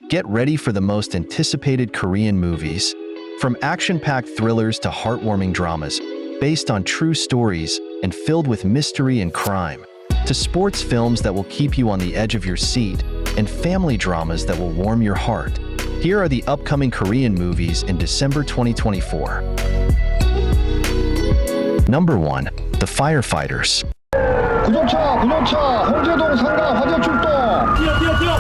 Get ready for the most anticipated Korean movies. From action-packed thrillers to heartwarming dramas, based on true stories and filled with mystery and crime, to sports films that will keep you on the edge of your seat, and family dramas that will warm your heart. Here are the upcoming Korean movies in December 2024. Number 1. The Firefighters. 구조차, 홍제동 상가 화재 출동. 뛰어.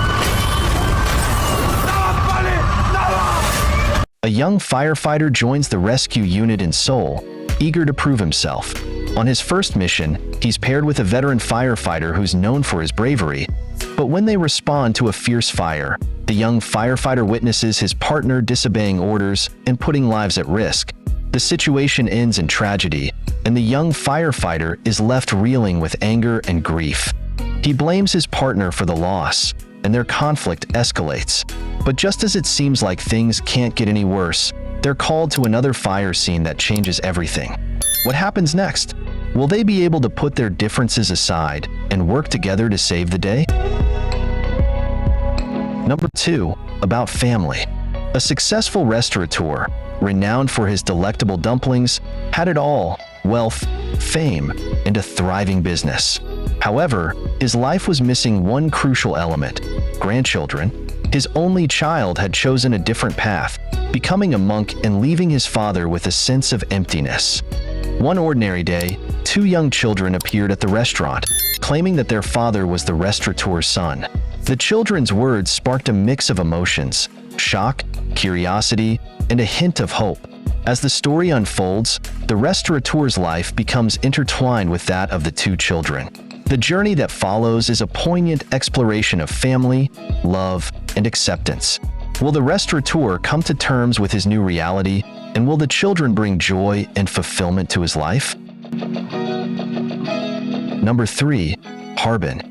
A young firefighter joins the rescue unit in Seoul, eager to prove himself. On his first mission, he's paired with a veteran firefighter who's known for his bravery. But when they respond to a fierce fire, the young firefighter witnesses his partner disobeying orders and putting lives at risk. The situation ends in tragedy, and the young firefighter is left reeling with anger and grief. He blames his partner for the loss, and their conflict escalates. But just as it seems like things can't get any worse, they're called to another fire scene that changes everything. What happens next? Will they be able to put their differences aside and work together to save the day? Number 2. About family. A successful restaurateur, renowned for his delectable dumplings, had it all: wealth, fame, and a thriving business. However, his life was missing one crucial element: grandchildren. His only child had chosen a different path, becoming a monk and leaving his father with a sense of emptiness. One ordinary day, 2 young children appeared at the restaurant, claiming that their father was the restaurateur's son. The children's words sparked a mix of emotions: shock, curiosity, and a hint of hope. As the story unfolds, the restaurateur's life becomes intertwined with that of the 2 children. The journey that follows is a poignant exploration of family, love, and acceptance. Will the restaurateur come to terms with his new reality, and will the children bring joy and fulfillment to his life? Number 3. Harbon.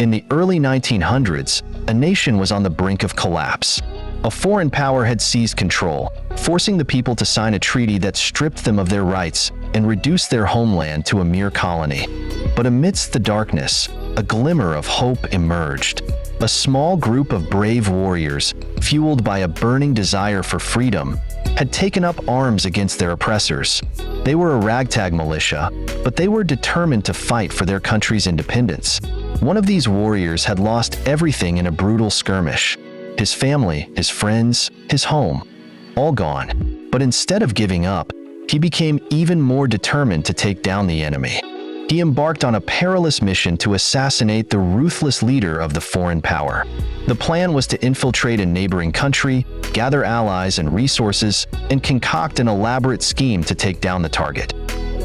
In the early 1900s, a nation was on the brink of collapse. A foreign power had seized control, forcing the people to sign a treaty that stripped them of their rights and reduced their homeland to a mere colony. But amidst the darkness, a glimmer of hope emerged. A small group of brave warriors, fueled by a burning desire for freedom, had taken up arms against their oppressors. They were a ragtag militia, but they were determined to fight for their country's independence. One of these warriors had lost everything in a brutal skirmish: his family, his friends, his home, all gone. But instead of giving up, he became even more determined to take down the enemy. He embarked on a perilous mission to assassinate the ruthless leader of the foreign power. The plan was to infiltrate a neighboring country, gather allies and resources, and concoct an elaborate scheme to take down the target.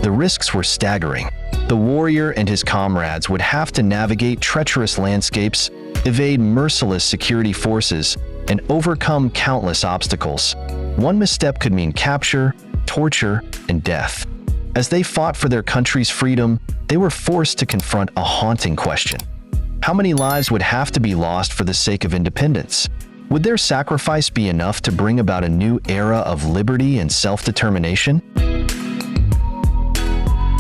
The risks were staggering. The warrior and his comrades would have to navigate treacherous landscapes, evade merciless security forces, and overcome countless obstacles. One misstep could mean capture, torture, and death. As they fought for their country's freedom, they were forced to confront a haunting question. How many lives would have to be lost for the sake of independence? Would their sacrifice be enough to bring about a new era of liberty and self-determination?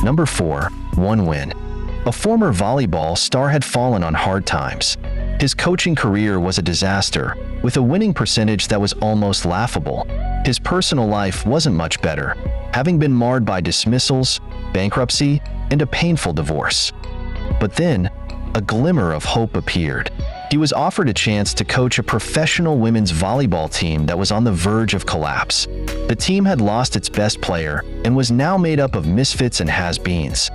Number 4. One win. A former volleyball star had fallen on hard times. His coaching career was a disaster, with a winning percentage that was almost laughable. His personal life wasn't much better, having been marred by dismissals, bankruptcy, and a painful divorce. But then, a glimmer of hope appeared. He was offered a chance to coach a professional women's volleyball team that was on the verge of collapse. The team had lost its best player and was now made up of misfits and has-beens.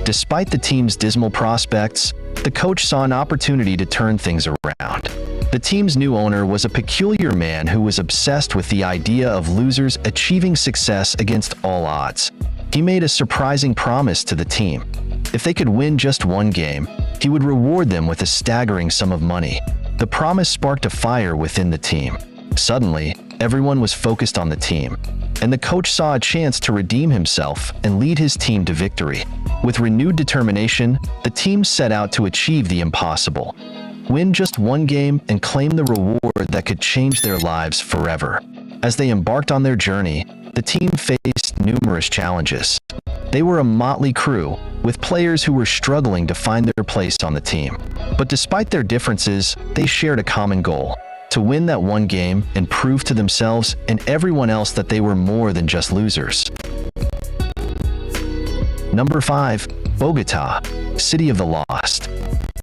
Despite the team's dismal prospects, the coach saw an opportunity to turn things around. The team's new owner was a peculiar man who was obsessed with the idea of losers achieving success against all odds. He made a surprising promise to the team. If they could win just one game, he would reward them with a staggering sum of money. The promise sparked a fire within the team. Suddenly, everyone was focused on the team, and the coach saw a chance to redeem himself and lead his team to victory. With renewed determination, the team set out to achieve the impossible: win just one game and claim the reward that could change their lives forever. As they embarked on their journey, the team faced numerous challenges. They were a motley crew, with players who were struggling to find their place on the team. But despite their differences, they shared a common goal: to win that one game and prove to themselves and everyone else that they were more than just losers. Number 5. Bogota, City of the Lost.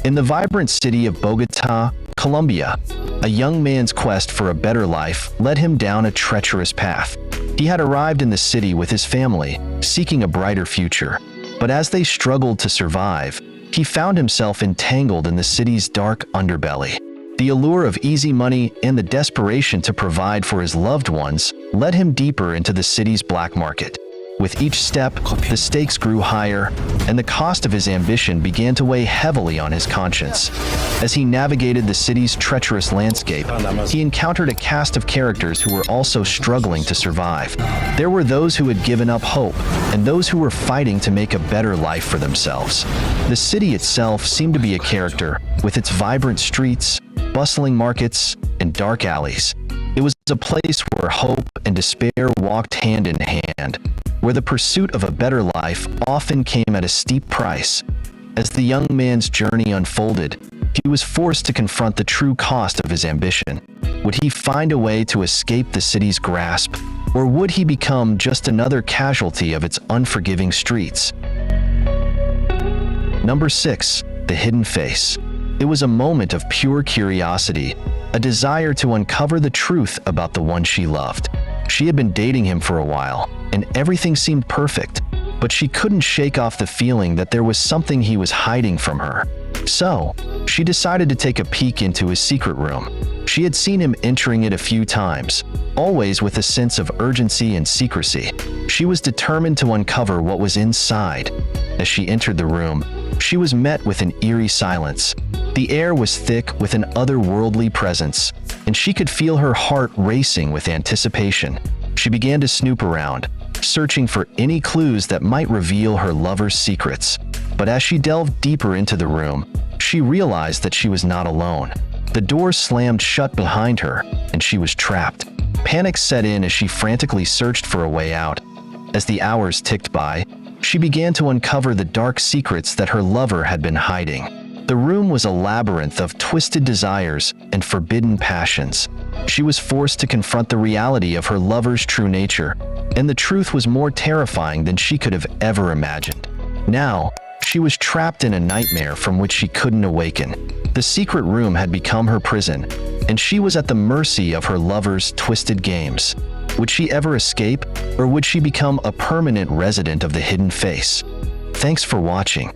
In the vibrant city of Bogota, Colombia, a young man's quest for a better life led him down a treacherous path. He had arrived in the city with his family, seeking a brighter future. But as they struggled to survive, he found himself entangled in the city's dark underbelly. The allure of easy money and the desperation to provide for his loved ones led him deeper into the city's black market. With each step, the stakes grew higher, and the cost of his ambition began to weigh heavily on his conscience. As he navigated the city's treacherous landscape, he encountered a cast of characters who were also struggling to survive. There were those who had given up hope, and those who were fighting to make a better life for themselves. The city itself seemed to be a character, with its vibrant streets, bustling markets, and dark alleys. It was a place where hope and despair walked hand in hand, where the pursuit of a better life often came at a steep price. As the young man's journey unfolded, he was forced to confront the true cost of his ambition. Would he find a way to escape the city's grasp, or would he become just another casualty of its unforgiving streets? Number 6. The Hidden Face. It was a moment of pure curiosity, a desire to uncover the truth about the one she loved. She had been dating him for a while, and everything seemed perfect, but she couldn't shake off the feeling that there was something he was hiding from her. So, she decided to take a peek into his secret room. She had seen him entering it a few times, always with a sense of urgency and secrecy. She was determined to uncover what was inside. As she entered the room, she was met with an eerie silence. The air was thick with an otherworldly presence, and she could feel her heart racing with anticipation. She began to snoop around, searching for any clues that might reveal her lover's secrets. But as she delved deeper into the room, she realized that she was not alone. The door slammed shut behind her, and she was trapped. Panic set in as she frantically searched for a way out. As the hours ticked by, she began to uncover the dark secrets that her lover had been hiding. The room was a labyrinth of twisted desires and forbidden passions. She was forced to confront the reality of her lover's true nature, and the truth was more terrifying than she could have ever imagined. Now, she was trapped in a nightmare from which she couldn't awaken. The secret room had become her prison, and she was at the mercy of her lover's twisted games. Would she ever escape, or would she become a permanent resident of the Hidden Face? Thanks for watching.